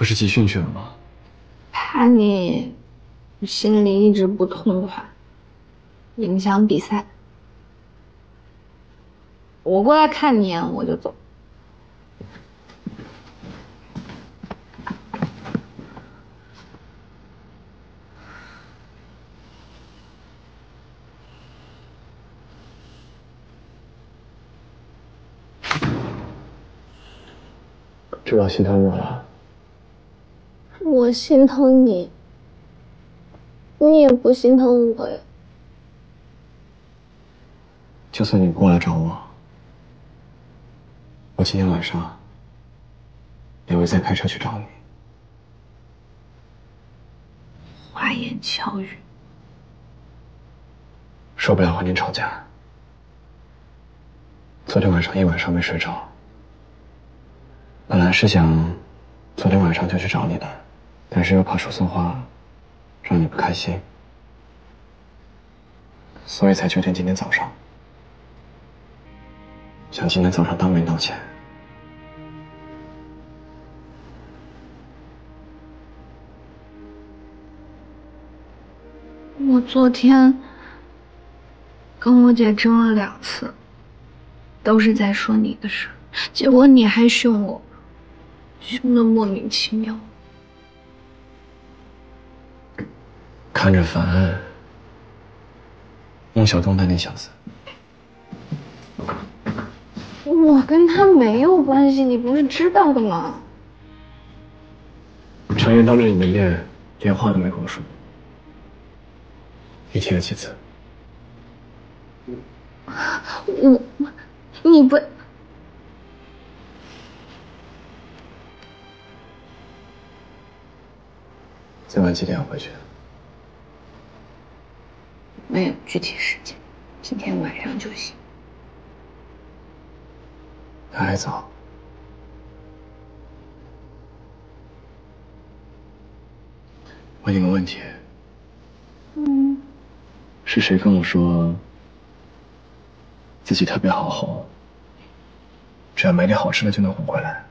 不是集训去了吗？怕你心里一直不痛快，影响比赛。我过来看你一眼，我就走。知道心疼我了。我心疼你，你也不心疼我呀。就算你过来找我，我今天晚上也会再开车去找你。花言巧语，受不了和你吵架。昨天晚上一晚上没睡着，本来是想昨天晚上就去找你的，但是又怕说错话让你不开心，所以才决定今天早上想今天早上当面道歉。我昨天跟我姐争了2次，都是在说你的事，结果你还凶我，凶得莫名其妙。看着烦。孟小冬的那小子，我跟他没有关系，你不是知道的吗？程岩当着你的面连话都没跟我说，你提了几次？你不，今晚几点要回去？没有具体时间，今天晚上就行。还早。问你个问题。是谁跟我说自己特别好哄，只要买点好吃的就能哄回来？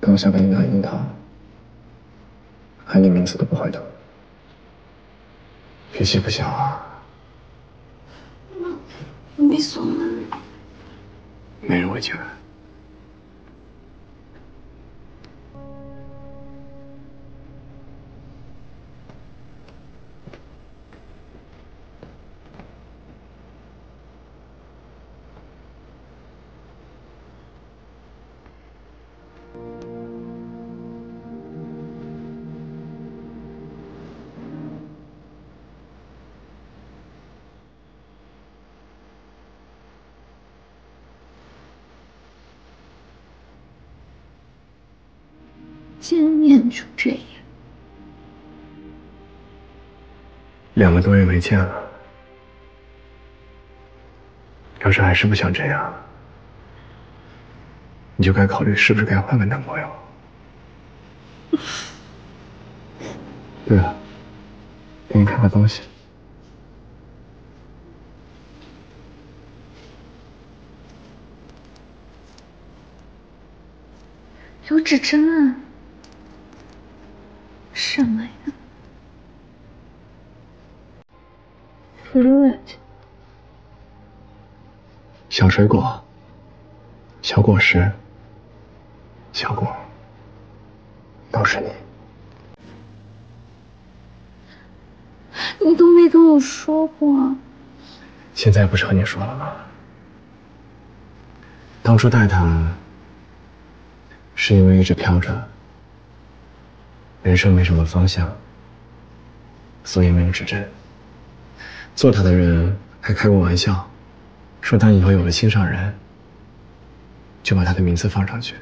刚想跟你拿樱桃，喊你名字都不会的，脾气不小啊。没锁门。没人会进来。见面就这样。2个多月没见了，要是还是不想这样，你就该考虑是不是该换个男朋友。对了，给你看个东西。有指针啊？什么呀？Fruit。小水果，小果实，小果，都是你。你都没跟我说过。现在不是和你说了吗？当初带他，是因为一直飘着，人生没什么方向，所以没有指针。做他的人还开过玩笑，说他以后有了心上人，就把他的名字放上去。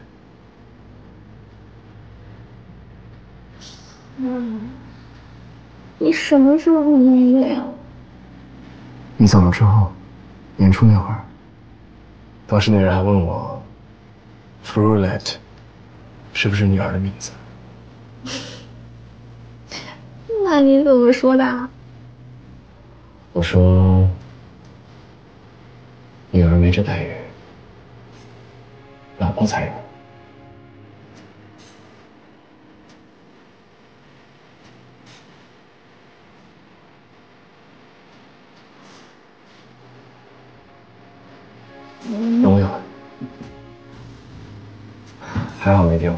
你什么时候没的呀？你走了之后，演出那会儿，当时那人还问我 ，Frulet 是不是女儿的名字？那你怎么说的啊？我说，女儿没这待遇。老婆才有。拥有，还好没丢。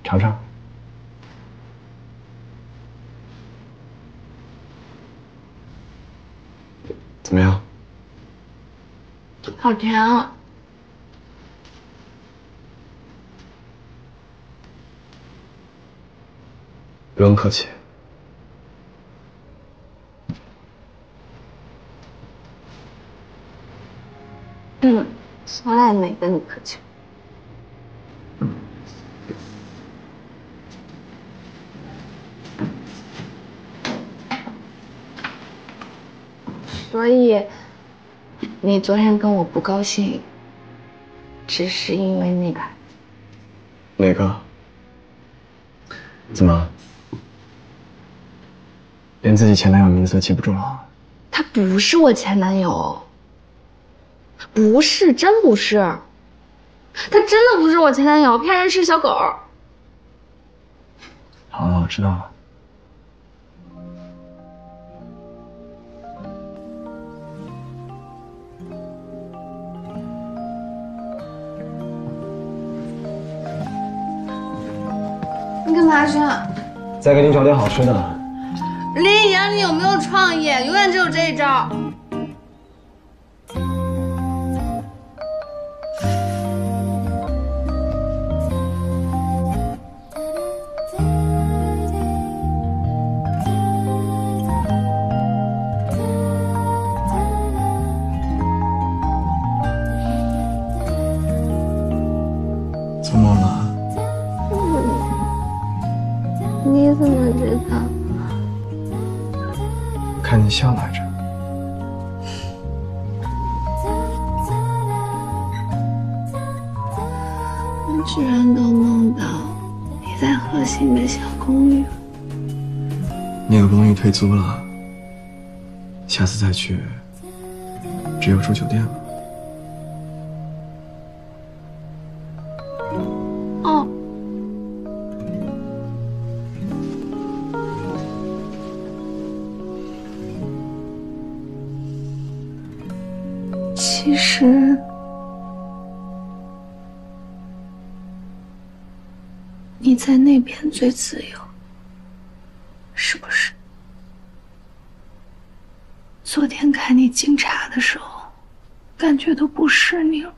尝尝，怎么样？好甜啊！不用客气。从来没跟你客气。所以，你昨天跟我不高兴，只是因为那个？哪个？怎么？连自己前男友名字都记不住了？他不是我前男友，不是，真不是。他真的不是我前男友，骗人是小狗。好了，我知道了。你干嘛去？再给你找点好吃的。林阳，你有没有创意？永远只有这一招。做梦了？你怎么知道？看你笑来着。我居然都梦到你在河西的小公寓。那个公寓退租了，下次再去，只有住酒店了。哦。其实，你在那边最自由，是不是？昨天看你敬茶的时候，感觉都不是你了。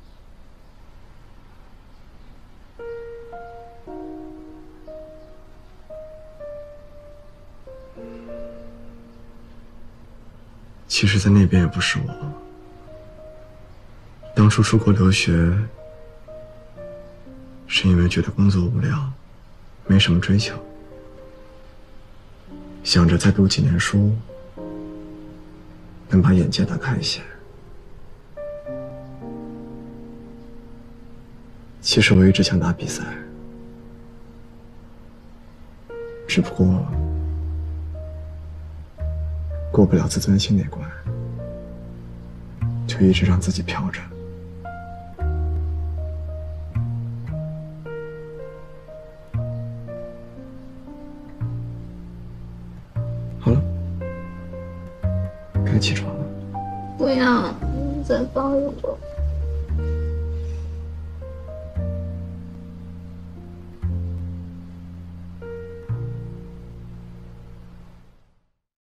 其实，在那边也不是我。当初出国留学，是因为觉得工作无聊，没什么追求，想着再读几年书，能把眼界打开一些。其实我一直想打比赛，只不过过不了自尊心那关，就一直让自己飘着。好了，该起床了。不要，再抱一会儿。